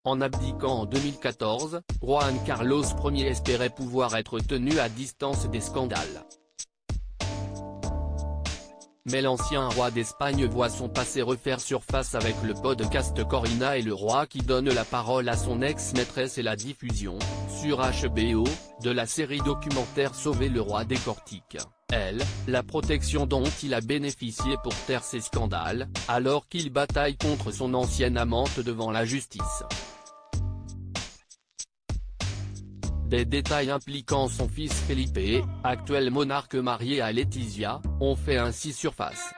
En abdiquant en 2014, Juan Carlos Ier espérait pouvoir être tenu à distance des scandales. Mais l'ancien roi d'Espagne voit son passé refaire surface avec le podcast Corina et le roi qui donne la parole à son ex-maîtresse et la diffusion, sur HBO, de la série documentaire Sauver le roi décortique, la protection dont il a bénéficié pour taire ses scandales, alors qu'il bataille contre son ancienne amante devant la justice. Des détails impliquant son fils Felipe, actuel monarque marié à Letizia, ont fait ainsi surface.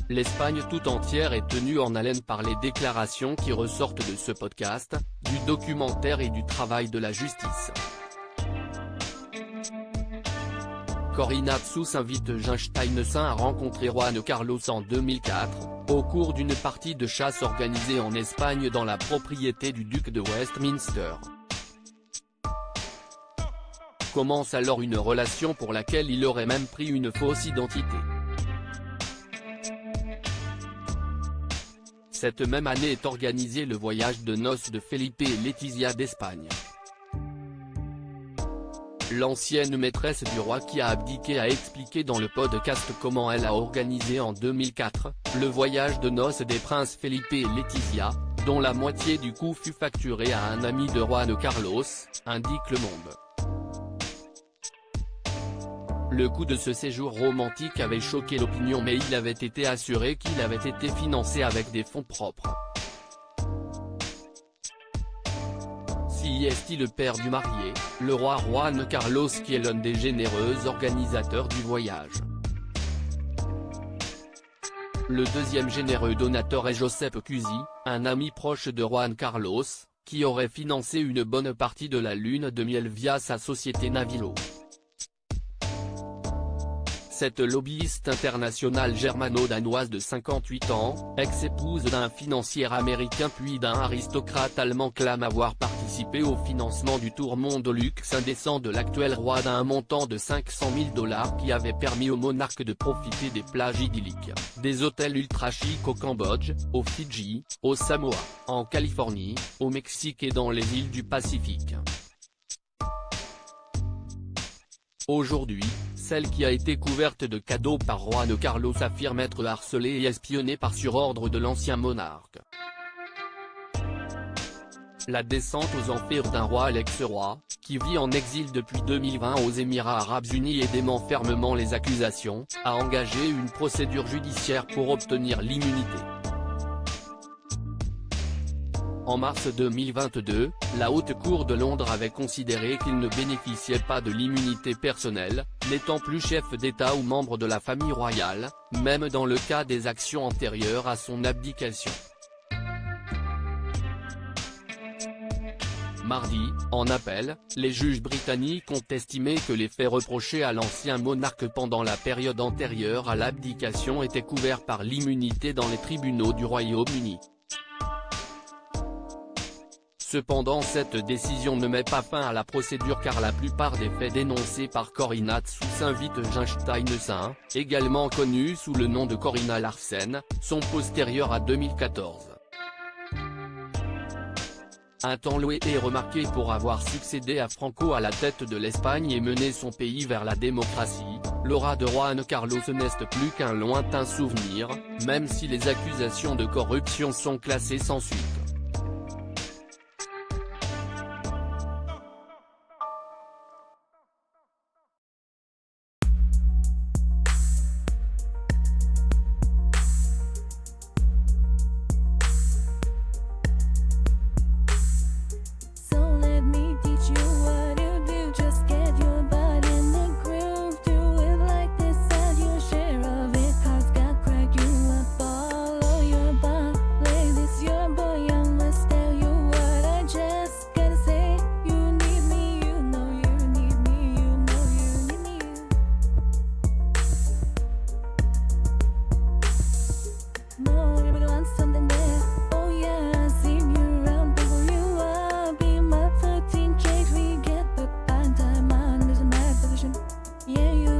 L'Espagne tout entière est tenue en haleine par les déclarations qui ressortent de ce podcast, du documentaire et du travail de la justice. Corina Tsous invite Steinheim à rencontrer Juan Carlos en 2004, au cours d'une partie de chasse organisée en Espagne dans la propriété du duc de Westminster. Commence alors une relation pour laquelle il aurait même pris une fausse identité. Cette même année est organisé le voyage de noces de Felipe et Letizia d'Espagne. L'ancienne maîtresse du roi qui a abdiqué a expliqué dans le podcast comment elle a organisé en 2004, le voyage de noces des princes Felipe et Letizia, dont la moitié du coût fut facturé à un ami de Juan Carlos, indique Le Monde. Le coût de ce séjour romantique avait choqué l'opinion mais il avait été assuré qu'il avait été financé avec des fonds propres. Si est le père du marié, le roi Juan Carlos qui est l'un des généreux organisateurs du voyage. Le deuxième généreux donateur est Josep Cusi, un ami proche de Juan Carlos, qui aurait financé une bonne partie de la lune de miel via sa société Navilo. Cette lobbyiste internationale germano-danoise de 58 ans, ex-épouse d'un financier américain puis d'un aristocrate allemand clame avoir participé au financement du tour monde au luxe indécent de l'actuel roi d'un montant de 500 000 $ qui avait permis au monarque de profiter des plages idylliques, des hôtels ultra chics au Cambodge, aux Fidji, aux Samoa, en Californie, au Mexique et dans les îles du Pacifique. Aujourd'hui, celle qui a été couverte de cadeaux par Juan Carlos affirme être harcelée et espionnée par sur ordre de l'ancien monarque. La descente aux enfers d'un roi l'ex-roi, qui vit en exil depuis 2020 aux Émirats Arabes Unis et dément fermement les accusations, a engagé une procédure judiciaire pour obtenir l'immunité. En mars 2022, la Haute Cour de Londres avait considéré qu'il ne bénéficiait pas de l'immunité personnelle, n'étant plus chef d'État ou membre de la famille royale, même dans le cas des actions antérieures à son abdication. Mardi, en appel, les juges britanniques ont estimé que les faits reprochés à l'ancien monarque pendant la période antérieure à l'abdication étaient couverts par l'immunité dans les tribunaux du Royaume-Uni. Cependant cette décision ne met pas fin à la procédure car la plupart des faits dénoncés par Corina Tsous invite Steinheim, également connue sous le nom de Corina Larsen, sont postérieurs à 2014. Un temps loué et remarqué pour avoir succédé à Franco à la tête de l'Espagne et mené son pays vers la démocratie, l'aura de Juan Carlos n'est plus qu'un lointain souvenir, même si les accusations de corruption sont classées sans suite. Yeah, you